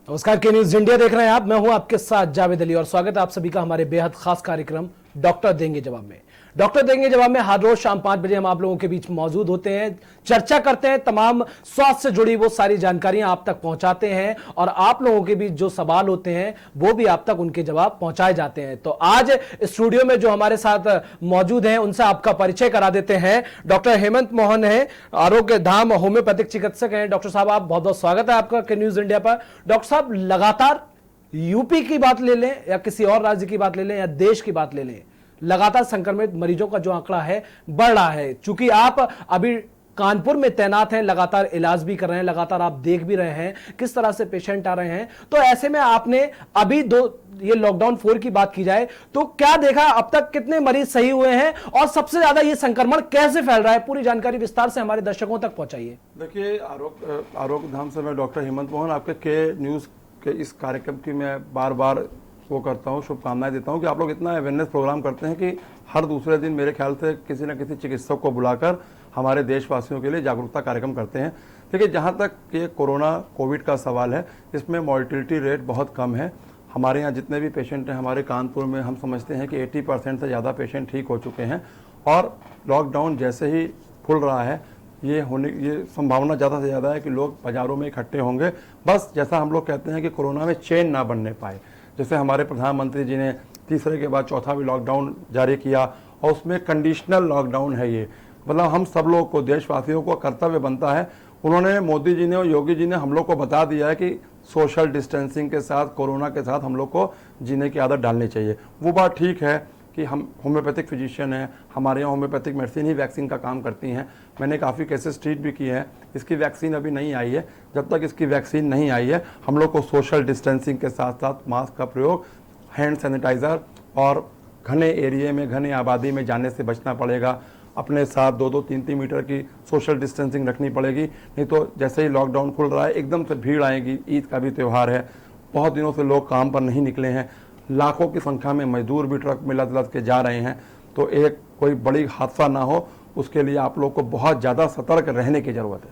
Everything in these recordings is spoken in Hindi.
नमस्कार, के न्यूज इंडिया देख रहे हैं आप। मैं हूं आपके साथ जावेद अली और स्वागत है आप सभी का हमारे बेहद खास कार्यक्रम डॉक्टर देंगे जवाब में। डॉक्टर देंगे जवाब में हर रोज शाम 5 बजे हम आप लोगों के बीच मौजूद होते हैं, चर्चा करते हैं, तमाम स्वास्थ्य से जुड़ी वो सारी जानकारियां आप तक पहुंचाते हैं और आप लोगों के बीच जो सवाल होते हैं वो भी आप तक उनके जवाब पहुंचाए जाते हैं। तो आज स्टूडियो में जो हमारे साथ मौजूद हैं उनसे आपका परिचय करा देते हैं। डॉक्टर हेमंत मोहन है, आरोग्य धाम होम्योपैथिक चिकित्सक हैं। डॉक्टर साहब, आप बहुत बहुत स्वागत है आपका के न्यूज इंडिया पर। डॉक्टर साहब, लगातार यूपी की बात ले लें या किसी और राज्य की बात ले लें या देश की बात ले लें, लगातार संक्रमित मरीजों का जो आंकड़ा है बढ़ रहा है। चूंकि आप अभी कानपुर में तैनात हैं, लगातार इलाज भी कर रहे हैं, लगातार आप देख भी रहे हैं किस तरह से पेशेंट आ रहे हैं, तो ऐसे में आपने अभी ये लॉकडाउन 4 की बात की जाए तो क्या देखा, अब तक कितने मरीज सही हुए हैं और सबसे ज्यादा ये संक्रमण कैसे फैल रहा है? पूरी जानकारी विस्तार से हमारे दर्शकों तक पहुंचाइए। देखिए, आरोग्य धाम से मैं डॉक्टर हेमंत मोहन आपके न्यूज के इस कार्यक्रम की मैं बार बार वो करता हूँ, शुभकामनाएं देता हूँ कि आप लोग इतना अवेयरनेस प्रोग्राम करते हैं कि हर दूसरे दिन मेरे ख्याल से किसी न किसी चिकित्सक को बुलाकर हमारे देशवासियों के लिए जागरूकता कार्यक्रम करते हैं। देखिए, जहाँ तक ये कोविड का सवाल है, इसमें मॉर्टिलिटी रेट बहुत कम है। हमारे यहाँ जितने भी पेशेंट हैं, हमारे कानपुर में हम समझते हैं कि 80% से ज़्यादा पेशेंट ठीक हो चुके हैं और लॉकडाउन जैसे ही खुल रहा है ये संभावना ज़्यादा से ज़्यादा है कि लोग बाज़ारों में इकट्ठे होंगे। बस जैसा हम लोग कहते हैं कि कोरोना में चेन ना बनने पाए, जैसे हमारे प्रधानमंत्री जी ने तीसरे के बाद चौथा भी लॉकडाउन जारी किया और उसमें कंडीशनल लॉकडाउन है। ये मतलब हम सब लोग को, देशवासियों को कर्तव्य बनता है। उन्होंने, मोदी जी ने और योगी जी ने हम लोग को बता दिया है कि सोशल डिस्टेंसिंग के साथ, कोरोना के साथ हम लोग को जीने की आदत डालनी चाहिए। वो बात ठीक है कि हम होम्योपैथिक फिजिशियन हैं, हमारे यहाँ होम्योपैथिक मेडिसिन ही वैक्सीन का काम करती हैं। मैंने काफ़ी केसेस ट्रीट भी किए हैं। इसकी वैक्सीन अभी नहीं आई है। जब तक इसकी वैक्सीन नहीं आई है, हम लोग को सोशल डिस्टेंसिंग के साथ साथ मास्क का प्रयोग, हैंड सैनिटाइज़र और घने एरिए में, घने आबादी में जाने से बचना पड़ेगा। अपने साथ 2-2, 3-3 मीटर की सोशल डिस्टेंसिंग रखनी पड़ेगी, नहीं तो जैसे ही लॉकडाउन खुल रहा है एकदम से भीड़ आएगी। ईद का भी त्यौहार है, बहुत दिनों से लोग काम पर नहीं निकले हैं, लाखों की संख्या में मजदूर भी ट्रक में लद के जा रहे हैं। तो एक कोई बड़ी हादसा ना हो, उसके लिए आप लोग को बहुत ज़्यादा सतर्क रहने की ज़रूरत है।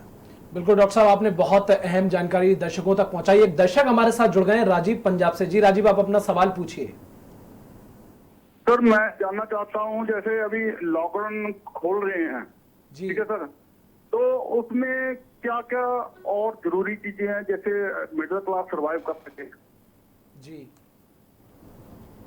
बिल्कुल डॉक्टर साहब, आपने बहुत अहम जानकारी दर्शकों तक पहुंचाई। एक दर्शक हमारे साथ जुड़ गए हैं, राजीव पंजाब से। जी राजीव, आप अपना सवाल पूछिए। सर, मैं जानना चाहता हूं, जैसे अभी लॉकडाउन खोल रहे हैं, ठीक है सर, तो उसमें क्या क्या और जरूरी चीजें हैं जैसे मिडिल क्लास सर्वाइव कर सके? जी,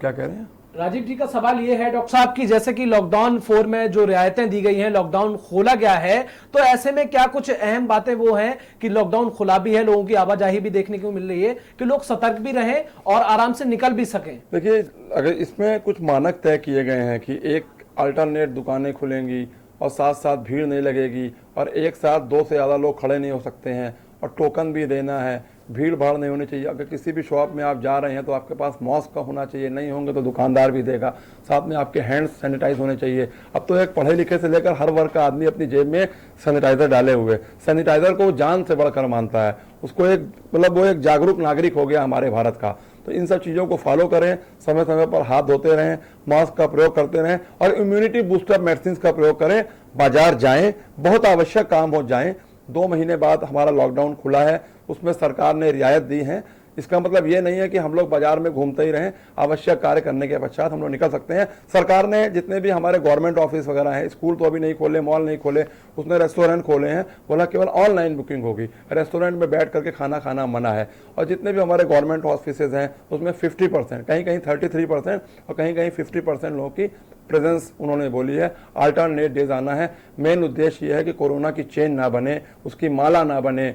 क्या कह रहे हैं राजीव जी का सवाल ये है डॉक्टर साहब कि जैसे कि लॉकडाउन 4 में जो रियायतें दी गई हैं, लॉकडाउन खोला गया है, तो ऐसे में क्या कुछ अहम बातें वो हैं कि लॉकडाउन खुला भी है, लोगों की आवाजाही भी देखने को मिल रही है कि लोग सतर्क भी रहें और आराम से निकल भी सकें? देखिए, अगर इसमें कुछ मानक तय किए गए हैं कि एक अल्टरनेट दुकानें खुलेंगी और साथ साथ भीड़ नहीं लगेगी और एक साथ 2 से ज़्यादा लोग खड़े नहीं हो सकते हैं और टोकन भी देना है, भीड़ भाड़ नहीं होनी चाहिए। अगर किसी भी शॉप में आप जा रहे हैं तो आपके पास मास्क का होना चाहिए, नहीं होंगे तो दुकानदार भी देगा। साथ में आपके हैंड्स सैनिटाइज होने चाहिए। अब तो एक पढ़े लिखे से लेकर हर वर्ग का आदमी अपनी जेब में सैनिटाइजर डाले हुए, सैनिटाइजर को जान से बढ़कर मानता है। उसको एक मतलब वो एक जागरूक नागरिक हो गया हमारे भारत का। तो इन सब चीज़ों को फॉलो करें, समय समय पर हाथ धोते रहें, मास्क का प्रयोग करते रहें और इम्यूनिटी बूस्टर मेडिसिन का प्रयोग करें। बाजार जाएं, बहुत आवश्यक काम हो जाएं। 2 महीने बाद हमारा लॉकडाउन खुला है, उसमें सरकार ने रियायत दी है। इसका मतलब ये नहीं है कि हम लोग बाजार में घूमते ही रहें, आवश्यक कार्य करने के पश्चात हम लोग निकल सकते हैं। सरकार ने जितने भी हमारे गवर्नमेंट ऑफिस वगैरह हैं, स्कूल तो अभी नहीं खोले, मॉल नहीं खोले, उसने रेस्टोरेंट खोले हैं, बोला केवल ऑनलाइन बुकिंग होगी, रेस्टोरेंट में बैठ करके खाना खाना मना है। और जितने भी हमारे गवर्नमेंट ऑफिस हैं उसमें 50%, कहीं कहीं 33% और कहीं कहीं 50% लोगों की प्रेजेंस उन्होंने बोली है। अल्टरनेट डेज आना है। मेन उद्देश्य यह है कि कोरोना की चेन ना बने, उसकी माला ना बने।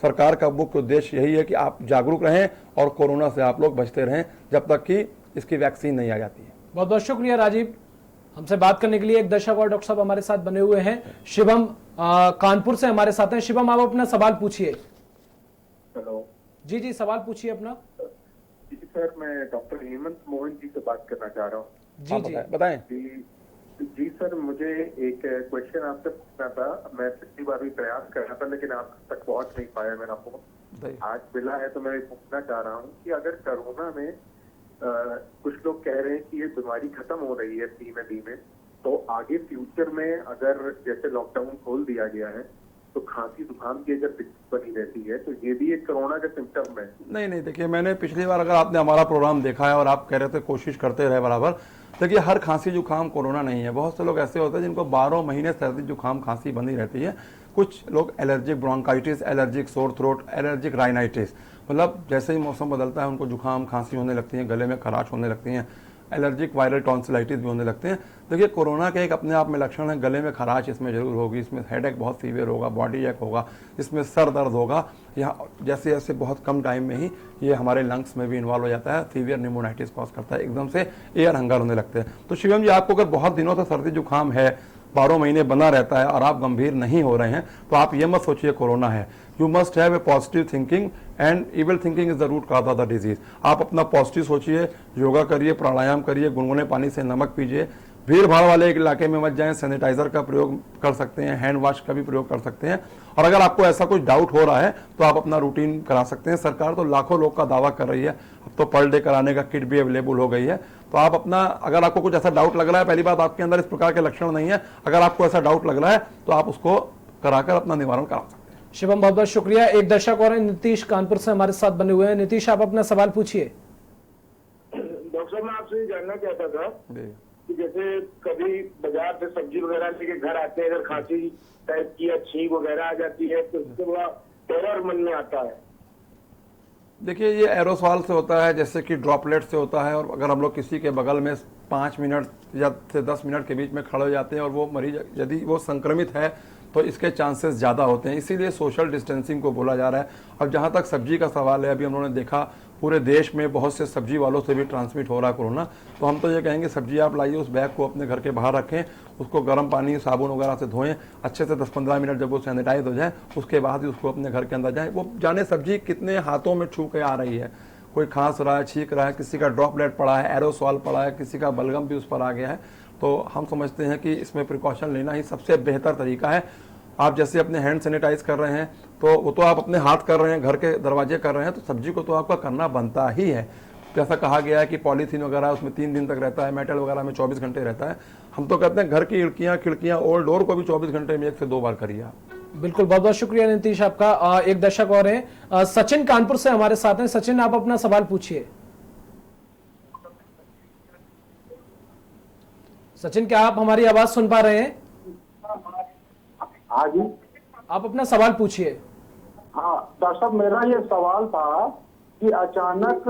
सरकार का मुख्य उद्देश्य यही है कि आप जागरूक रहें और कोरोना से आप लोग बचते रहें जब तक कि इसकी वैक्सीन नहीं आ जाती है। बहुत बहुत शुक्रिया राजीव, हमसे बात करने के लिए। एक दर्शक और डॉक्टर साहब हमारे साथ बने हुए हैं, शिवम कानपुर से हमारे साथ हैं। शिवम, आप अपना सवाल पूछिए। हेलो जी जी, सवाल पूछिए अपना। जी सर, मैं डॉक्टर हेमंत मोहन जी से बात करना चाह रहा हूँ। जी जी बताएं। जी सर, मुझे एक क्वेश्चन आपसे पूछना था। मैं पिछली बार भी प्रयास कर रहा था लेकिन आप तक पहुंच नहीं पाया मेरा फोन। आज मिला है तो मैं पूछना चाह रहा हूँ कि अगर कोरोना में कुछ लोग कह रहे हैं कि ये बीमारी खत्म हो रही है धीमे धीमे, तो आगे फ्यूचर में अगर जैसे लॉकडाउन खोल दिया गया है तो खांसी जुकाम की अगर दिक्कत बनी रहती है तो ये भी एक कोरोना का सिम्टम है। नहीं, देखिए मैंने पिछली बार, अगर आपने हमारा प्रोग्राम देखा है और आप कह रहे थे कोशिश करते रहे बराबर, देखिए हर खांसी जुकाम कोरोना नहीं है। बहुत से लोग ऐसे होते हैं जिनको 12 महीने सर्दी जुकाम खांसी बनी रहती है। कुछ लोग allergic bronchitis, allergic sore throat, allergic rhinitis, मतलब जैसे ही मौसम बदलता है उनको जुकाम खांसी होने लगती है, गले में खराश होने लगती हैं, एलर्जिक वायरल टॉन्सिलाइटिस भी होने लगते हैं। देखिए कोरोना के एक अपने आप में लक्षण है, गले में खराश इसमें जरूर होगी, इसमें हेडेक बहुत सीवियर होगा, बॉडी एक होगा, इसमें सर दर्द होगा। यहाँ जैसे जैसे बहुत कम टाइम में ही ये हमारे लंग्स में भी इन्वॉल्व हो जाता है, सीवियर निमोनाइटिस कॉज करता है, एकदम से एयर हंगर होने लगते हैं। तो शिवम जी, आपको अगर बहुत दिनों से सर्दी जुकाम है, 12 महीने बना रहता है और आप गंभीर नहीं हो रहे हैं, तो आप ये मत सोचिए कोरोना है। You must have a positive thinking and evil thinking is the root cause of the disease. आप अपना पॉजिटिव सोचिए, योगा करिए, प्राणायाम करिए, गुनगुने पानी से नमक पीजिए, भीड़ भाड़ वाले एक इलाके में मत जाएं, सैनिटाइजर का प्रयोग कर सकते हैं, हैंड वॉश का भी प्रयोग कर सकते हैं। और अगर आपको ऐसा कुछ डाउट हो रहा है तो आप अपना रूटीन करा सकते हैं। सरकार तो लाखों लोग का दावा कर रही है, अब तो पर डे कराने का किट भी अवेलेबल हो गई है। तो आप अपना, अगर आपको कुछ ऐसा डाउट लग रहा है, पहली बात आपके अंदर इस प्रकार के लक्षण नहीं है, अगर आपको ऐसा डाउट लग रहा है तो आप उसको कराकर अपना निवारण करा सकते हैं। शिवम, बहुत बहुत शुक्रिया। एक दर्शक और हैं, नीतीश कानपुर से हमारे साथ बने हुए हैं। नीतीश, आप अपना सवाल पूछिए। डॉक्टर साहब, मैं आपसे ये जानना चाहता था जी। कि जैसे कभी बाजार से सब्जी वगैरह लेके घर आते हैं, अगर खांसी टाइप की या छींक वगैरह आ जाती है तो उससे बड़ा टेरर मन में आता है। देखिए ये एरोसॉल से होता है, जैसे कि ड्रॉपलेट से होता है। और अगर हम लोग किसी के बगल में 5 मिनट या से 10 मिनट के बीच में खड़े हो जाते हैं और वो मरीज यदि वो संक्रमित है तो इसके चांसेस ज़्यादा होते हैं, इसीलिए सोशल डिस्टेंसिंग को बोला जा रहा है। अब जहाँ तक सब्जी का सवाल है, अभी हम लोगों ने देखा पूरे देश में बहुत से सब्जी वालों से भी ट्रांसमिट हो रहा है कोरोना। तो हम तो ये कहेंगे सब्जी आप लाइए, उस बैग को अपने घर के बाहर रखें, उसको गर्म पानी साबुन वगैरह से धोएं अच्छे से 10-15 मिनट, जब वो सैनिटाइज हो जाए उसके बाद ही उसको अपने घर के अंदर जाए। वो जाने सब्जी कितने हाथों में छू के आ रही है, कोई खांस रहा है, छींक रहा है, किसी का ड्रॉपलेट पड़ा है, एरोसॉल पड़ा है, किसी का बलगम भी उस पर आ गया है। तो हम समझते हैं कि इसमें प्रिकॉशन लेना ही सबसे बेहतर तरीका है। आप जैसे अपने हैंड सैनिटाइज कर रहे हैं तो वो तो आप अपने हाथ कर रहे हैं, घर के दरवाजे कर रहे हैं, तो सब्जी को तो आपका करना बनता ही है। जैसा कहा गया है कि पॉलीथीन वगैरह उसमें 3 दिन तक रहता है, मेटल वगैरह में 24 घंटे रहता है। हम तो कहते हैं घर की खिड़कियां ओल्ड डोर को भी 24 घंटे में 1 से 2 बार करिए आप। बिल्कुल, बहुत बहुत शुक्रिया नीतीश आपका। एक दर्शक और हैं, सचिन कानपुर से हमारे साथ हैं। सचिन, आप अपना सवाल पूछिए। सचिन, क्या आप हमारी आवाज सुन पा रहे हैं? हाँ जी। आप अपना सवाल पूछिए। हाँ डॉक्टर साहब, मेरा ये सवाल था कि अचानक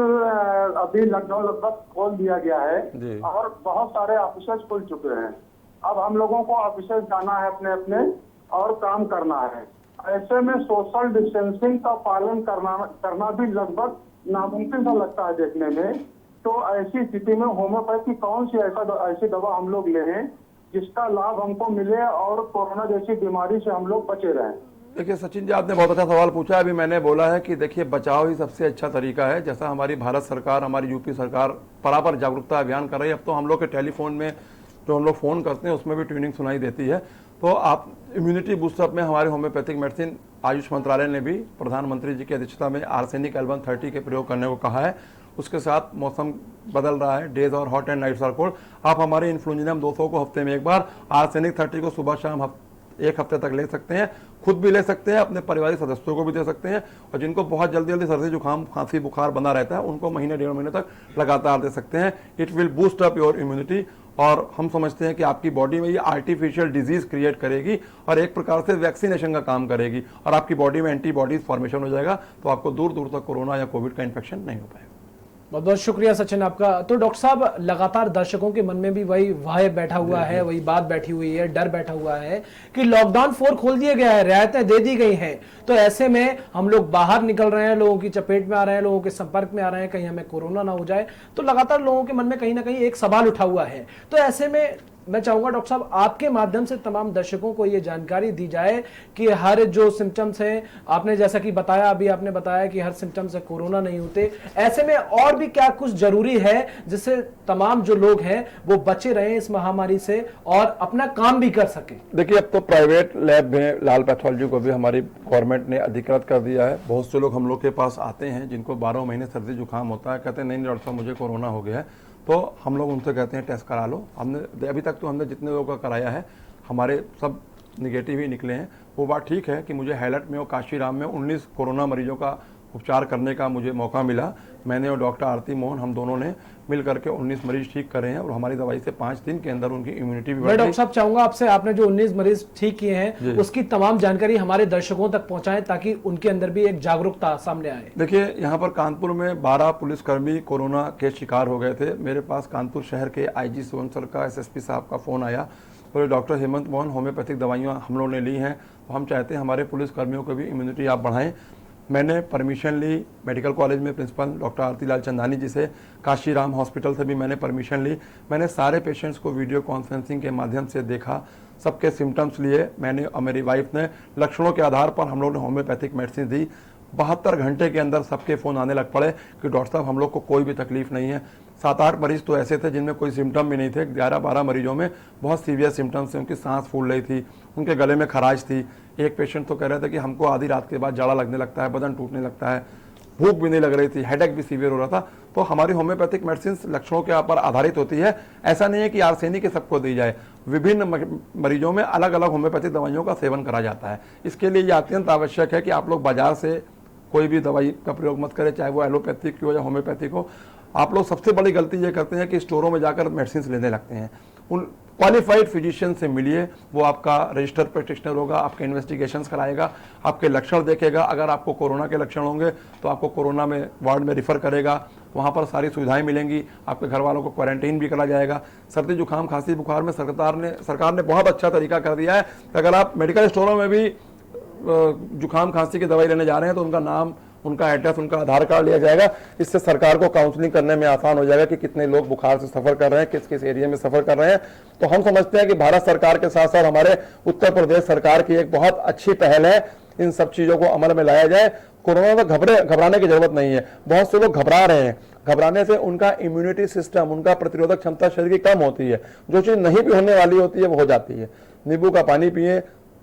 अभी लॉकडाउन लगभग खोल दिया गया है और बहुत सारे ऑफिसर्स खुल चुके हैं। अब हम लोगों को ऑफिसर्स जाना है अपने अपने और काम करना है। ऐसे में सोशल डिस्टेंसिंग का पालन करना भी लगभग नामुमकिन सा लगता है देखने में। तो ऐसी स्थिति में होम्योपैथी कौन सी ऐसी दवा हम लोग लें जिसका लाभ हमको मिले और कोरोना जैसी बीमारी से हम लोग बचे रहें? देखिए सचिन जी, आपने बहुत अच्छा सवाल पूछा है। अभी मैंने बोला है कि देखिए बचाव ही सबसे अच्छा तरीका है। जैसा हमारी भारत सरकार, हमारी यूपी सरकार बराबर जागरूकता अभियान कर रही है। अब तो हम लोग के टेलीफोन में जो हम लोग फ़ोन करते हैं उसमें भी ट्यूनिंग सुनाई देती है। तो आप इम्यूनिटी बूस्टअप में हमारे होम्योपैथिक मेडिसिन, आयुष मंत्रालय ने भी प्रधानमंत्री जी की अध्यक्षता में आर्सेनिक एल्बम 30 के प्रयोग करने को कहा है। उसके साथ मौसम बदल रहा है, days are hot and nights are cold. आप हमारे इन्फ्लुएंजा 200 को हफ्ते में एक बार, आर्सेनिक 30 को सुबह शाम 1 हफ्ते तक ले सकते हैं। खुद भी ले सकते हैं, अपने पारिवारिक सदस्यों को भी दे सकते हैं। और जिनको बहुत जल्दी जल्दी सर्दी जुकाम खांसी बुखार बना रहता है उनको महीने 1.5 महीने तक लगातार दे सकते हैं। It will boost up your immunity. और हम समझते हैं कि आपकी बॉडी में ये आर्टिफिशियल डिजीज क्रिएट करेगी और एक प्रकार से वैक्सीनेशन का काम करेगी और आपकी बॉडी में एंटीबॉडीज फॉर्मेशन हो जाएगा। तो आपको दूर दूर तक कोरोना या कोविड का इन्फेक्शन नहीं हो पाएगा। बहुत बहुत शुक्रिया सचिन आपका। तो डॉक्टर साहब, लगातार दर्शकों के मन में भी वही वाह बैठा हुआ है, वही बात बैठी हुई है, डर बैठा हुआ है कि लॉकडाउन 4 खोल दिया गया है, रियायतें दे दी गई हैं, तो ऐसे में हम लोग बाहर निकल रहे हैं, लोगों की चपेट में आ रहे हैं, लोगों के संपर्क में आ रहे हैं, कहीं हमें कोरोना ना हो जाए। तो लगातार लोगों के मन में कहीं ना कहीं एक सवाल उठा हुआ है। तो ऐसे में मैं चाहूंगा डॉक्टर साहब आपके माध्यम से तमाम दर्शकों को यह जानकारी दी जाए कि हर जो सिम्टम्स हैं, आपने जैसा कि बताया, अभी आपने बताया कि हर सिम्टम्स से कोरोना नहीं होते, ऐसे में और भी क्या कुछ जरूरी है जिससे तमाम जो लोग हैं वो बचे रहें इस महामारी से और अपना काम भी कर सके? देखिए, अब तो प्राइवेट लैब में लाल पैथोलॉजी को भी हमारी गवर्नमेंट ने अधिकृत कर दिया है। बहुत से लोग हम लोग के पास आते हैं जिनको 12 महीने सर्दी जुकाम होता है, कहते हैं नहीं डॉक्टर साहब मुझे कोरोना हो गया है। तो हम लोग उनसे कहते हैं टेस्ट करा लो। हमने अभी तक तो हमने जितने लोगों का कराया है, हमारे सब निगेटिव ही निकले हैं। वो बात ठीक है कि मुझे हैलट में और काशीराम में 19 कोरोना मरीजों का उपचार करने का मुझे मौका मिला। मैंने और डॉक्टर आरती मोहन, हम दोनों ने मिल करके 19 मरीज ठीक करे हैं और हमारी दवाई से 5 दिन के अंदर उनकी इम्यूनिटी भी बढ़ मैं गई। डॉक्टर साहब चाहूंगा आपसे, आपने जो 19 मरीज ठीक किए हैं उसकी तमाम जानकारी हमारे दर्शकों तक पहुंचाएं ताकि उनके अंदर भी एक जागरूकता सामने आए। देखिए, यहाँ पर कानपुर में 12 पुलिसकर्मी कोरोना के शिकार हो गए थे। मेरे पास कानपुर शहर के आईजी सोन सर का, एसएसपी साहब का फ़ोन आया, बोले डॉक्टर हेमंत मोहन, होम्योपैथिक दवाइयाँ हम लोगों ने ली हैं, तो हम चाहते हैं हमारे पुलिसकर्मियों को भी इम्यूनिटी आप बढ़ाएं। मैंने परमिशन ली मेडिकल कॉलेज में प्रिंसिपल डॉक्टर आरती लाल चंदानी जी से, काशीराम हॉस्पिटल से भी मैंने परमिशन ली। मैंने सारे पेशेंट्स को वीडियो कॉन्फ्रेंसिंग के माध्यम से देखा, सबके सिम्टम्स लिए मैंने और मेरी वाइफ ने। लक्षणों के आधार पर हम लोग ने होम्योपैथिक मेडिसिन दी। 72 घंटे के अंदर सबके फ़ोन आने लग पड़े कि डॉक्टर साहब हम लोग को कोई भी तकलीफ नहीं है। 7-8 मरीज तो ऐसे थे जिनमें कोई सिम्टम भी नहीं थे। 11-12 मरीजों में बहुत सीवियर सिम्टम्स थे, उनकी सांस फूल रही थी, उनके गले में खराश थी। एक पेशेंट तो कह रहे थे कि हमको आधी रात के बाद जाड़ा लगने लगता है, बदन टूटने लगता है, भूख भी नहीं लग रही थी, हेडेक भी सीवियर हो रहा था। तो हमारी होम्योपैथिक मेडिसिन लक्षणों के ऊपर आधारित होती है। ऐसा नहीं है कि आर्सेनिक सबको दी जाए, विभिन्न मरीजों में अलग अलग होम्योपैथिक दवाइयों का सेवन करा जाता है। इसके लिए यह अत्यंत आवश्यक है कि आप लोग बाजार से कोई भी दवाई का प्रयोग मत करें, चाहे वो एलोपैथिक हो या होम्योपैथिक हो। आप लोग सबसे बड़ी गलती ये करते हैं कि स्टोरों में जाकर मेडिसिन लेने लगते हैं। उन क्वालिफाइड फिजिशियन से मिलिए, वो आपका रजिस्टर्ड प्रैक्टिशनर होगा, आपके इन्वेस्टिगेशंस कराएगा, आपके लक्षण देखेगा। अगर आपको कोरोना के लक्षण होंगे तो आपको कोरोना में वार्ड में रिफ़र करेगा, वहाँ पर सारी सुविधाएं मिलेंगी। आपके घर वालों को क्वारंटीन भी करा जाएगा। सर्दी जुकाम खांसी बुखार में सरकार ने बहुत अच्छा तरीका कर दिया है। अगर आप मेडिकल स्टोरों में भी जुकाम खांसी की दवाई लेने जा रहे हैं तो उनका नाम, उनका एड्रेस, उनका आधार कार्ड लिया जाएगा। इससे सरकार को काउंसलिंग करने में आसान हो जाएगा कि कितने लोग बुखार से सफर कर रहे हैं, किस किस एरिया में सफर कर रहे हैं। तो हम समझते हैं कि भारत सरकार के साथ साथ हमारे उत्तर प्रदेश सरकार की एक बहुत अच्छी पहल है, इन सब चीजों को अमल में लाया जाए। कोरोना में घबराने की जरूरत नहीं है। बहुत से लोग घबरा रहे हैं, घबराने से उनका इम्यूनिटी सिस्टम, उनका प्रतिरोधक क्षमता शरीर की कम होती है। जो चीज नहीं भी होने वाली होती है वो हो जाती है। नींबू का पानी पिए,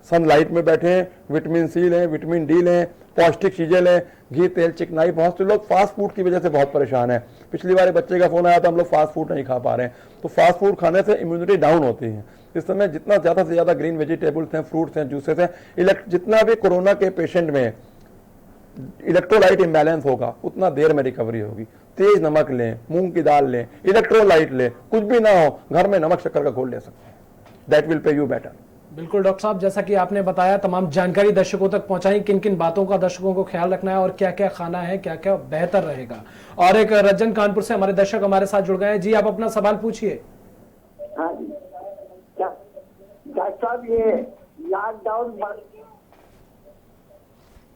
सनलाइट में बैठें, विटामिन सी लें, विटामिन डी लें, पौष्टिक चीजें लें, घी तेल चिकनाई। बहुत से लोग फास्ट फूड की वजह से बहुत परेशान हैं। पिछली बार बच्चे का फोन आया था, हम लोग फास्ट फूड नहीं खा पा रहे हैं। तो फास्ट फूड खाने से इम्यूनिटी डाउन होती है। इस समय जितना ज्यादा से ज्यादा ग्रीन वेजिटेबल्स हैं, फ्रूट्स हैं, जूसेस हैं, जितना भी कोरोना के पेशेंट में इलेक्ट्रोलाइट इम्बैलेंस होगा उतना देर में रिकवरी होगी। तेज नमक लें, मूंग की दाल लें, इलेक्ट्रोलाइट लें, कुछ भी ना हो घर में नमक शक्कर का घोल ले सकते हैं। That will pay you better. बिल्कुल डॉक्टर साहब, जैसा कि आपने बताया, तमाम जानकारी दर्शकों तक पहुंचाई, किन किन बातों का दर्शकों को ख्याल रखना है और क्या क्या खाना है, क्या क्या बेहतर रहेगा। और एक रज्जन कानपुर से हमारे दर्शक हमारे साथ जुड़ गए हैं। जी, आप अपना सवाल पूछिए। हाँ जी, डॉक्टर साहब ये लॉकडाउन,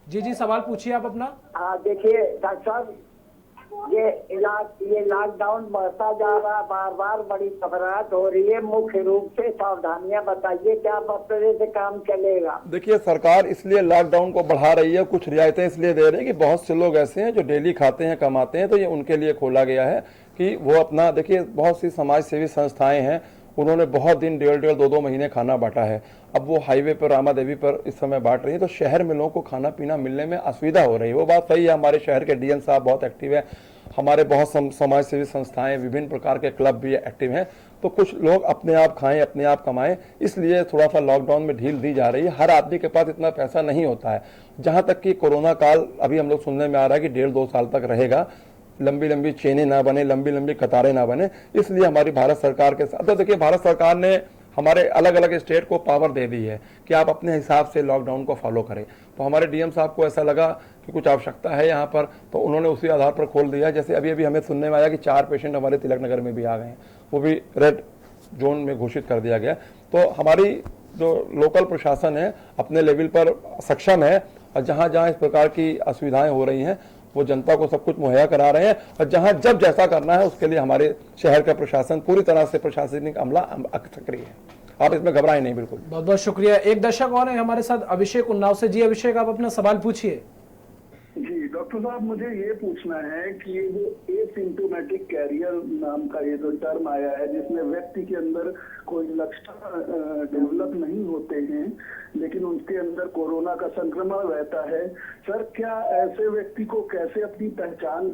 जी सवाल पूछिए आप अपना। हाँ देखिए डॉक्टर साहब, ये लॉकडाउन बढ़ता जा रहा, बार बार बड़ी घबराहट हो रही है। मुख्य रूप से सावधानियां बताइए, क्या बतरे से काम चलेगा? देखिए, सरकार इसलिए लॉकडाउन को बढ़ा रही है, कुछ रियायतें इसलिए दे रही है कि बहुत से लोग ऐसे हैं जो डेली खाते हैं, कमाते हैं, तो ये उनके लिए खोला गया है कि वो अपना, देखिए बहुत सी समाज सेवी संस्थाएं हैं, उन्होंने बहुत दिन 1.5 2 महीने खाना बांटा है। अब वो हाईवे पर रामा देवी पर इस समय बांट रही है, तो शहर में लोगों को खाना पीना मिलने में असुविधा हो रही है। वो बात सही है। हमारे शहर के डीएम साहब बहुत एक्टिव है, हमारे बहुत समाज सेवी संस्थाएं, विभिन्न प्रकार के क्लब भी एक्टिव हैं। तो कुछ लोग अपने आप खाएं, अपने आप कमाएं, इसलिए थोड़ा सा लॉकडाउन में ढील दी जा रही है। हर आदमी के पास इतना पैसा नहीं होता है। जहां तक कि कोरोना काल अभी हम लोग सुनने में आ रहा है कि 1.5-2 साल तक रहेगा, लंबी लंबी चेनें ना बने, लंबी लंबी कतारें ना बने, इसलिए हमारी भारत सरकार के साथ, तो देखिए भारत सरकार ने हमारे अलग अलग स्टेट को पावर दे दी है कि आप अपने हिसाब से लॉकडाउन को फॉलो करें। तो हमारे डीएम साहब को ऐसा लगा कि कुछ आवश्यकता है यहाँ पर, तो उन्होंने उसी आधार पर खोल दिया। जैसे अभी हमें सुनने में आया कि 4 पेशेंट हमारे तिलक नगर में भी आ गए हैं, वो भी रेड जोन में घोषित कर दिया गया। तो हमारी जो लोकल प्रशासन है अपने लेवल पर सक्षम है, और जहाँ जहाँ इस प्रकार की असुविधाएं हो रही हैं वो जनता को सब कुछ मुहैया करा रहे हैं। और जहां जब जैसा करना है उसके लिए हमारे शहर का प्रशासन पूरी तरह से प्रशासनिक अमला सक्रिय है। आप इसमें घबराएं नहीं, बिल्कुल। बहुत बहुत शुक्रिया। एक दर्शक और है हमारे साथ, अभिषेक उन्नाव से। जी अभिषेक, आप अपना सवाल पूछिए। जी डॉक्टर साहब मुझे ये पूछना है कि ये जो एसिम्टोमेटिक कैरियर नाम का ये जो टर्म आया है, जिसमें व्यक्ति के अंदर कोई लक्षण डेवलप नहीं होते हैं लेकिन उनके अंदर कोरोना का संक्रमण रहता है, सर क्या ऐसे व्यक्ति को कैसे अपनी पहचान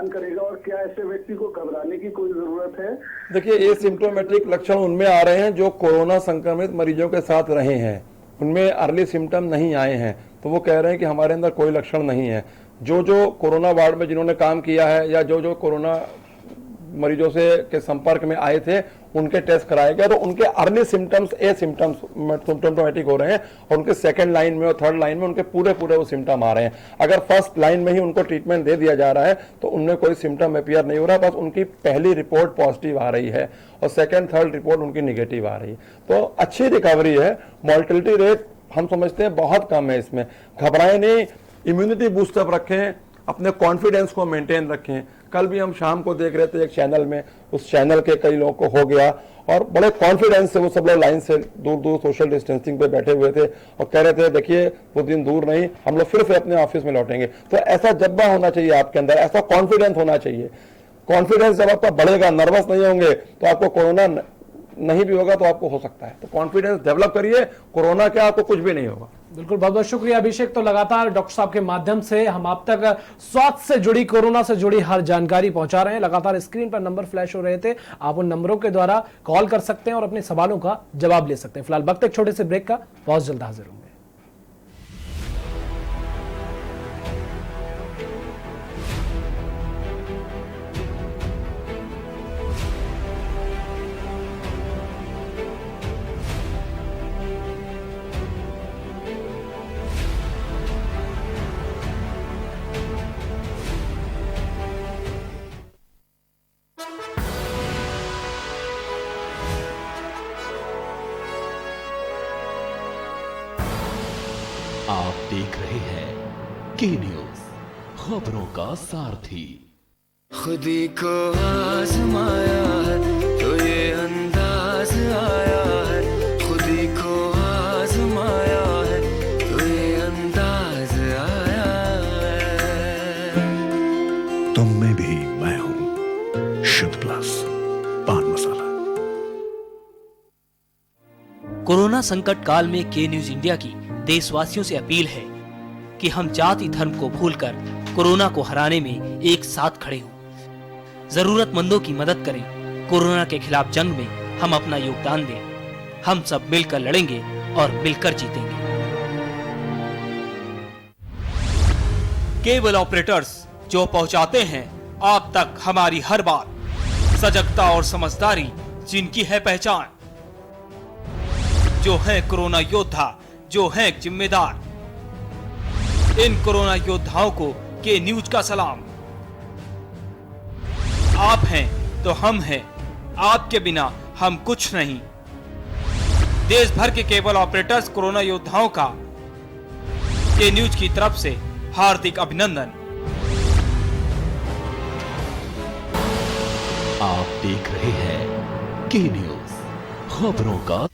करेगा और क्या ऐसे व्यक्ति को घबराने की कोई जरूरत है? देखिए, एसिम्टोमेटिक लक्षण उनमें आ रहे हैं जो कोरोना संक्रमित मरीजों के साथ रहे हैं, उनमें अर्ली सिम्टम नहीं आए हैं, तो वो कह रहे हैं कि हमारे अंदर कोई लक्षण नहीं है। जो कोरोना वार्ड में जिन्होंने काम किया है या जो कोरोना मरीजों से के संपर्क में आए थे उनके टेस्ट कराए गए, तो उनके अर्ली सिम्टम्स सिम्टोमेटिक हो रहे हैं और उनके सेकंड लाइन में और थर्ड लाइन में उनके पूरे वो सिम्टम आ रहे हैं। अगर फर्स्ट लाइन में ही उनको ट्रीटमेंट दे दिया जा रहा है तो उनमें कोई सिम्टम अपीयर नहीं हो रहा, बस उनकी पहली रिपोर्ट पॉजिटिव आ रही है और सेकेंड थर्ड रिपोर्ट उनकी निगेटिव आ रही है, तो अच्छी रिकवरी है। मॉर्टेलिटी रेट हम समझते हैं बहुत कम है, इसमें घबराएं नहीं, इम्यूनिटी बूस्टअप रखें, अपने कॉन्फिडेंस को मेंटेन रखें। कल भी हम शाम को देख रहे थे एक चैनल में, उस चैनल के कई लोगों को हो गया और बड़े कॉन्फिडेंस से वो सब लोग लाइन से दूर सोशल डिस्टेंसिंग पे बैठे हुए थे और कह रहे थे देखिए वो दिन दूर नहीं, हम लोग फिर से अपने ऑफिस में लौटेंगे। तो ऐसा जज्बा होना चाहिए आपके अंदर, ऐसा कॉन्फिडेंस होना चाहिए। कॉन्फिडेंस जब आपका बढ़ेगा, नर्वस नहीं होंगे, तो आपको कोरोना नहीं भी होगा तो आपको हो सकता है। तो कॉन्फिडेंस डेवलप करिए, कोरोना क्या आपको कुछ भी नहीं होगा। बिल्कुल, बहुत बहुत शुक्रिया अभिषेक। तो लगातार डॉक्टर साहब के माध्यम से हम आप तक स्वास्थ्य से जुड़ी, कोरोना से जुड़ी हर जानकारी पहुंचा रहे हैं। लगातार स्क्रीन पर नंबर फ्लैश हो रहे थे, आप उन नंबरों के द्वारा कॉल कर सकते हैं और अपने सवालों का जवाब ले सकते हैं। फिलहाल वक्त एक छोटे से ब्रेक का, बहुत जल्द हाजिर होंगे। आप देख रहे हैं के न्यूज, खबरों का सारथी। खुदी को आजमाया है तो ये अंदाज आया है, खुदी को आजमाया है तो ये अंदाज आया है। तुम में भी मैं हूं, शुद्ध प्लस पान मसाला। कोरोना संकट काल में के न्यूज इंडिया की देशवासियों से अपील है कि हम जाति धर्म को भूलकर कोरोना को हराने में एक साथ खड़े हों, जरूरतमंदों की मदद करें। कोरोना के खिलाफ जंग में हम अपना योगदान दें। हम सब मिलकर लड़ेंगे और मिलकर जीतेंगे। केबल ऑपरेटर्स जो पहुंचाते हैं आप तक हमारी हर बात, सजगता और समझदारी जिनकी है पहचान, जो है कोरोना योद्धा, जो है जिम्मेदार। इन कोरोना योद्धाओं को के न्यूज का सलाम। आप हैं तो हम हैं, आपके बिना हम कुछ नहीं। देश भर के केबल ऑपरेटर्स कोरोना योद्धाओं का के न्यूज की तरफ से हार्दिक अभिनंदन। आप देख रहे हैं के न्यूज, खबरों का।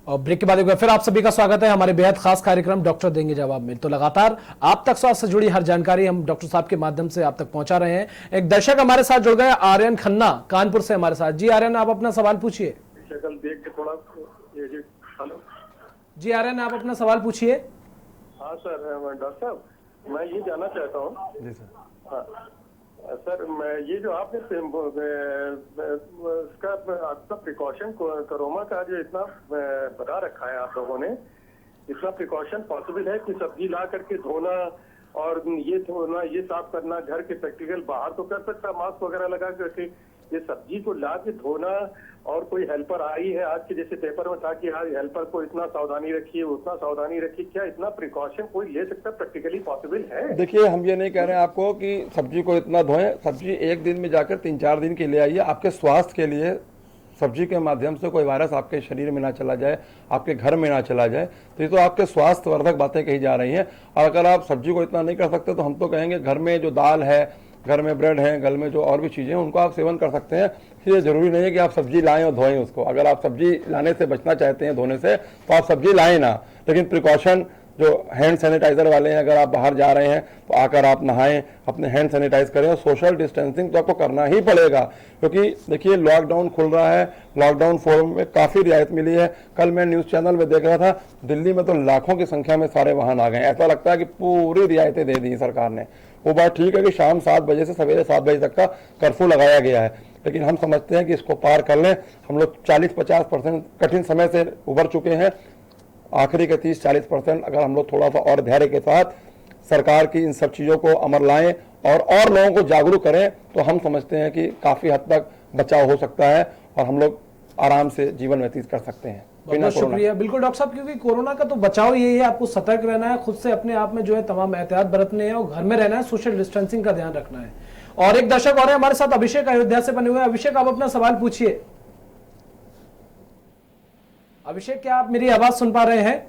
और ब्रेक के बाद एक बार फिर आप सभी का स्वागत है हमारे बेहद खास कार्यक्रम डॉक्टर देंगे जवाब में। तो लगातार आप तक स्वास्थ्य से जुड़ी हर जानकारी हम डॉक्टर साहब के माध्यम से आप तक पहुंचा रहे हैं। एक दर्शक हमारे साथ जुड़ गए, आर्यन खन्ना कानपुर से हमारे साथ। जी आर्यन, आप अपना सवाल पूछिए। शक्ल देख के थोड़ा हेलो जी आर्यन, आप अपना सवाल पूछिए। हाँ सर, डॉक्टर साहब मैं ये जानना चाहता हूँ। जी सर। हाँ सर, मैं ये जो आपने इसका आपका प्रिकॉशन कोरोना का जो इतना बता रखा है आप लोगों ने, इतना प्रिकॉशन पॉसिबल है कि सब्जी ला करके धोना और ये धोना, ये साफ करना, घर के प्रैक्टिकल बाहर तो कर सकता, मास्क वगैरह लगा करके, ये सब्जी को ला के धोना, और कोई हेल्पर आई है आज के जैसे पेपर में था कि आज हेल्पर को इतना सावधानी रखिए, उतना सावधानी रखिए, क्या इतना प्रिकॉशन कोई ले सकता, प्रैक्टिकली पॉसिबल है? देखिए, हम ये नहीं कह रहे हैं आपको कि सब्जी को इतना धोएं, सब्जी एक दिन में जाकर 3-4 दिन के लिए आइए, आपके स्वास्थ्य के लिए सब्जी के माध्यम से कोई वायरस आपके शरीर में ना चला जाए, आपके घर में ना चला जाए, तो ये तो आपके स्वास्थ्य वर्धक बातें कही जा रही हैं। और अगर आप सब्जी को इतना नहीं कर सकते तो हम तो कहेंगे घर में जो दाल है, घर में ब्रेड है, घर में जो और भी चीज़ें हैं उनको आप सेवन कर सकते हैं। ये जरूरी नहीं है कि आप सब्जी लाएं और धोएं उसको। अगर आप सब्जी लाने से बचना चाहते हैं धोने से, तो आप सब्जी लाएं ना, लेकिन प्रिकॉशन जो हैंड सैनिटाइजर वाले हैं, अगर आप बाहर जा रहे हैं तो आकर आप नहाएं, अपने हैंड सैनिटाइज करें। और सोशल डिस्टेंसिंग तो आपको करना ही पड़ेगा, क्योंकि देखिए लॉकडाउन खुल रहा है, लॉकडाउन फोरम में काफ़ी रियायत मिली है। कल मैं न्यूज़ चैनल में देख रहा था, दिल्ली में तो लाखों की संख्या में सारे वाहन आ गए। ऐसा लगता है कि पूरी रियायतें दे दी सरकार ने। वो बात ठीक है कि शाम 7 बजे से सवेरे 7 बजे तक का कर्फ्यू लगाया गया है, लेकिन हम समझते हैं कि इसको पार कर लें। हम लोग 40-50% कठिन समय से उबर चुके हैं। आखिरी के 30-40% अगर हम लोग थोड़ा सा और धैर्य के साथ सरकार की इन सब चीज़ों को अमल लाएं और लोगों को जागरूक करें, तो हम समझते हैं कि काफ़ी हद तक बचाव हो सकता है और हम लोग आराम से जीवन व्यतीत कर सकते हैं। बहुत शुक्रिया। बिल्कुल डॉक्टर साहब, क्योंकि कोरोना का तो बचाव यही है, आपको सतर्क रहना है, खुद से अपने आप में जो है तमाम एहतियात बरतने हैं और घर में रहना है, सोशल डिस्टेंसिंग का ध्यान रखना है। और एक दर्शक और है हमारे साथ, अभिषेक अयोध्या से बने हुए। अभिषेक, आप अपना सवाल पूछिए। अभिषेक, क्या आप मेरी आवाज सुन पा रहे हैं?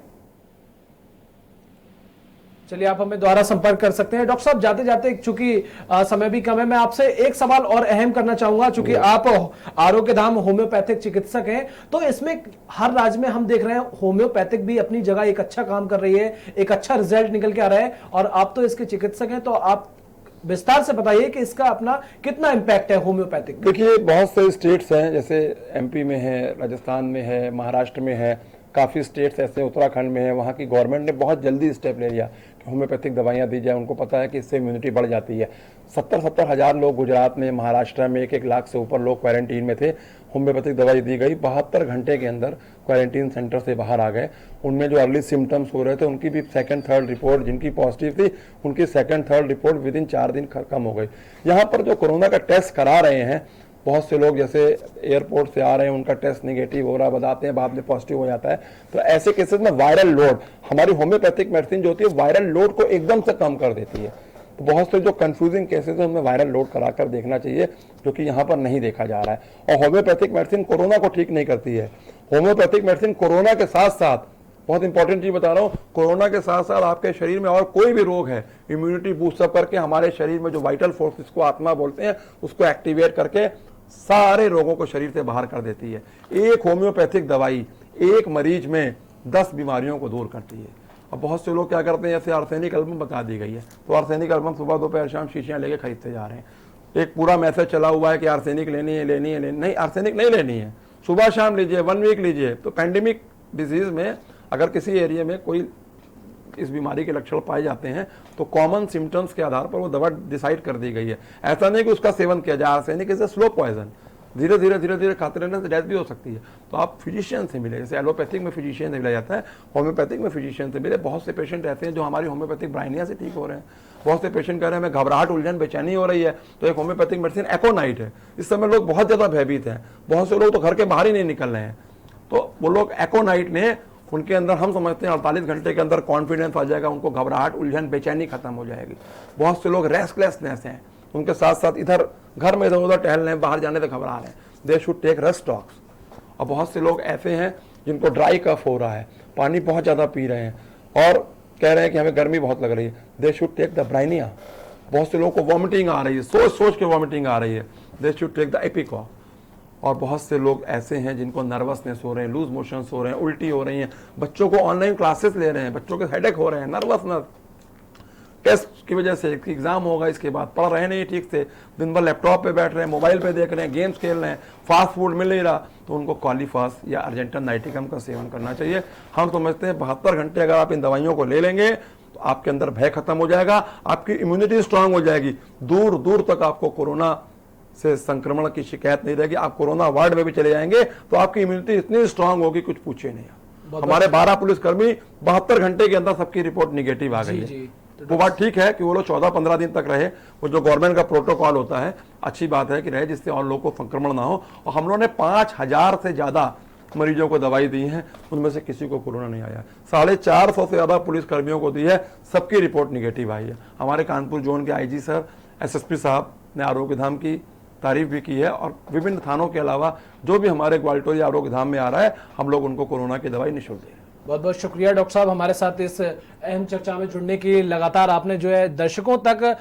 चलिए, आप हमें दोबारा संपर्क कर सकते हैं। डॉक्टर साहब, जाते जाते चूंकि समय भी कम है, मैं आपसे एक सवाल और अहम करना चाहूंगा। चूंकि आप आरोग्य धाम होम्योपैथिक चिकित्सक हैं, तो इसमें हर राज्य में हम देख रहे हैं होम्योपैथिक भी अपनी जगह एक अच्छा काम कर रही है, एक अच्छा रिजल्ट निकल के आ रहा है, और आप तो इसके चिकित्सक हैं, तो आप विस्तार से बताइए कि इसका अपना कितना इम्पैक्ट है होम्योपैथिक। देखिए, बहुत से स्टेट्स हैं, जैसे एमपी में है, राजस्थान में है, महाराष्ट्र में है, काफ़ी स्टेट्स ऐसे उत्तराखंड में है। वहाँ की गवर्नमेंट ने बहुत जल्दी स्टेप ले लिया कि होम्योपैथिक दवाइयाँ दी जाए। उनको पता है कि इससे इम्यूनिटी बढ़ जाती है। 70-70 हज़ार लोग गुजरात में, महाराष्ट्र में 1-1 लाख से ऊपर लोग क्वारंटीन में थे। होम्योपैथिक दवाई दी गई, 72 घंटे के अंदर क्वारंटीन सेंटर से बाहर आ गए। उनमें जो अर्ली सिम्टम्स हो रहे थे उनकी भी 2nd-3rd रिपोर्ट, जिनकी पॉजिटिव थी उनकी 2nd-3rd रिपोर्ट विदिन 4 दिन कम हो गई। यहाँ पर जो कोरोना का टेस्ट करा रहे हैं, बहुत से लोग जैसे एयरपोर्ट से आ रहे हैं, उनका टेस्ट निगेटिव हो रहा है, बताते हैं, बाद में पॉजिटिव हो जाता है। तो ऐसे केसेस में वायरल लोड, हमारी होम्योपैथिक मेडिसिन जो होती है वायरल लोड को एकदम से कम कर देती है। तो बहुत से जो कंफ्यूजिंग केसेस है उनमें वायरल लोड कराकर देखना चाहिए, जो कि यहाँ पर नहीं देखा जा रहा है। और होम्योपैथिक मेडिसिन कोरोना को ठीक नहीं करती है। होम्योपैथिक मेडिसिन कोरोना के साथ साथ, बहुत इंपॉर्टेंट चीज बता रहा हूँ, कोरोना के साथ साथ आपके शरीर में और कोई भी रोग है, इम्यूनिटी बूस्ट अप करके हमारे शरीर में जो वाइटल फोर्स, जिसको आत्मा बोलते हैं, उसको एक्टिवेट करके सारे रोगों को शरीर से बाहर कर देती है। एक होम्योपैथिक दवाई एक मरीज में 10 बीमारियों को दूर करती है। अब बहुत से लोग क्या करते हैं, जैसे आर्सेनिक एल्बम बता दी गई है, तो आर्सेनिक एल्बम सुबह दोपहर शाम शीशियाँ लेके खरीदते जा रहे हैं। एक पूरा मैसेज चला हुआ है कि आर्सेनिक लेनी है, लेनी है, नहीं, आर्सेनिक नहीं लेनी है, सुबह शाम लीजिए, 1 वीक लीजिए। तो पैंडेमिक डिजीज में अगर किसी एरिया में कोई इस बीमारी के लक्षण पाए जाते हैं, तो कॉमन सिम्टम्स के आधार पर वो दवा डिसाइड कर दी गई है। ऐसा नहीं कि उसका सेवन किया जाए। Arsenic is a slow poison, धीरे धीरे खाते रहने से डेथ भी हो सकती है। तो आप फिजिशियन से मिले, जैसे एलोपैथिक में फिजिशियन से मिला जाता है, होम्योपैथिक में फिजिशियन से मिले। बहुत से पेशेंट ऐसे हैं जो हमारी होम्योपैथिक ब्राइनिया से ठीक हो रहे हैं। बहुत से पेशेंट कह रहे हैं हमें घबराहट, उलझन, बेचैनी हो रही है, तो एक होम्योपैथिक मेडिसिन एकोनाइट है। इस समय लोग बहुत ज़्यादा भयभीत हैं, बहुत से लोग तो घर के बाहर ही नहीं निकल रहे हैं। तो वो लोग एकोनाइट ने, उनके अंदर हम समझते हैं 48 घंटे के अंदर कॉन्फिडेंस आ जाएगा, उनको घबराहट, उलझन, बेचैनी खत्म हो जाएगी। बहुत से लोग रेस्टलेसनेस हैं, उनके साथ साथ इधर घर में इधर उधर टहल रहे हैं, बाहर जाने से घबरा रहे हैं, they should take rhus tox. और बहुत से लोग ऐसे हैं जिनको ड्राई कफ हो रहा है, पानी बहुत ज़्यादा पी रहे हैं और कह रहे हैं कि हमें गर्मी बहुत लग रही है, they should take the bryonia. बहुत से लोगों को वॉमिटिंग आ रही है, सोच सोच के वॉमिटिंग आ रही है, दे शुड टेक द एपिकॉ। और बहुत से लोग ऐसे हैं जिनको नर्वसनेस हो रहे हैं, लूज मोशंस हो रहे हैं, उल्टी हो रही हैं, बच्चों को ऑनलाइन क्लासेस ले रहे हैं, बच्चों के हेडेक हो रहे हैं, नर्वसनेस, टेस्ट की वजह से, एग्जाम होगा इसके बाद, पढ़ रहे नहीं ठीक से, दिन भर लैपटॉप पे बैठ रहे हैं, मोबाइल पे देख रहे हैं, गेम्स खेल रहे हैं, फास्ट फूड मिल नहीं रहा, तो उनको कॉलीफास या अर्जेंटन नाइटिकम का सेवन करना चाहिए। हम समझते हैं 72 घंटे अगर आप इन दवाइयों को ले लेंगे तो आपके अंदर भय खत्म हो जाएगा, आपकी इम्यूनिटी स्ट्रांग हो जाएगी, दूर दूर तक आपको कोरोना से संक्रमण की शिकायत नहीं रहेगी। आप कोरोना वार्ड में भी चले जाएंगे तो आपकी इम्यूनिटी इतनी स्ट्रांग होगी, कुछ पूछे नहीं। हमारे 12 पुलिसकर्मी 72 घंटे के अंदर सबकी रिपोर्ट निगेटिव आ गई है। वो बात ठीक है कि वो लोग 14-15 दिन तक रहे, वो जो गवर्नमेंट का प्रोटोकॉल होता है, अच्छी बात है कि रहे, जिससे और लोगों को संक्रमण ना हो। और हम लोगों ने 5000 से ज्यादा मरीजों को दवाई दी है, उनमें से किसी को कोरोना नहीं आया। 450 से ज्यादा पुलिसकर्मियों को दी है, सबकी रिपोर्ट निगेटिव आई है। हमारे कानपुर जोन के IG सर, SSP साहब ने आरोग्य धाम की तारीफ भी की है। और विभिन्न थानों के अलावा जो भी हमारे ग्वालियर आरोग्य धाम में आ रहा है, हम लोग उनको कोरोना की दवाई निःशुल्क दें। बहुत बहुत शुक्रिया डॉक्टर साहब, हमारे साथ इस अहम चर्चा में जुड़ने की। लगातार आपने जो है दर्शकों तक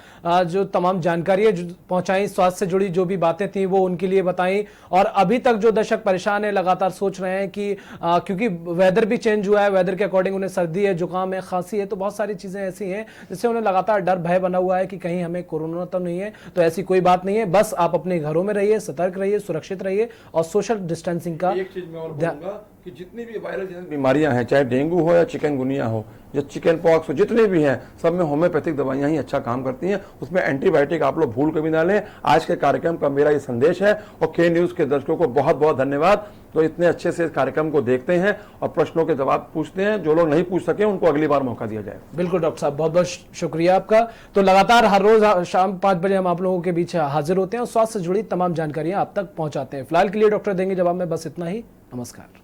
जो तमाम जानकारियां पहुंचाई, स्वास्थ्य से जुड़ी जो भी बातें थी वो उनके लिए बताई। और अभी तक जो दर्शक परेशान है, लगातार सोच रहे हैं कि क्योंकि वेदर भी चेंज हुआ है, वेदर के अकॉर्डिंग उन्हें सर्दी है, जुकाम है, खांसी है, तो बहुत सारी चीजें ऐसी हैं जिससे उन्हें लगातार डर भय बना हुआ है कि कहीं हमें कोरोना तो नहीं है। तो ऐसी कोई बात नहीं है, बस आप अपने घरों में रहिए, सतर्क रहिए, सुरक्षित रहिए और सोशल डिस्टेंसिंग का एक चीज मैं और बोलूंगा कि जितनी भी वायरल बीमारियां हैं, चाहे डेंगू हो या चिकनगुनिया हो या चिकन पॉक्स हो, जितने भी हैं, सब में होम्योपैथिक दवाइयां ही अच्छा काम करती हैं। उसमें एंटीबायोटिक आप लोग भूल कभी ना लें। आज के कार्यक्रम का मेरा ये संदेश है। और के न्यूज के दर्शकों को बहुत बहुत धन्यवाद, तो इतने अच्छे से इस कार्यक्रम को देखते हैं और प्रश्नों के जवाब पूछते हैं। जो लोग नहीं पूछ सके उनको अगली बार मौका दिया जाए। बिल्कुल डॉक्टर साहब, बहुत बहुत शुक्रिया आपका। तो लगातार हर रोज शाम 5 बजे हम आप लोगों के बीच हाजिर होते हैं और स्वास्थ्य से जुड़ी तमाम जानकारियां आप तक पहुंचाते हैं। फिलहाल के लिए डॉक्टर देंगे जवाब में बस इतना ही। नमस्कार।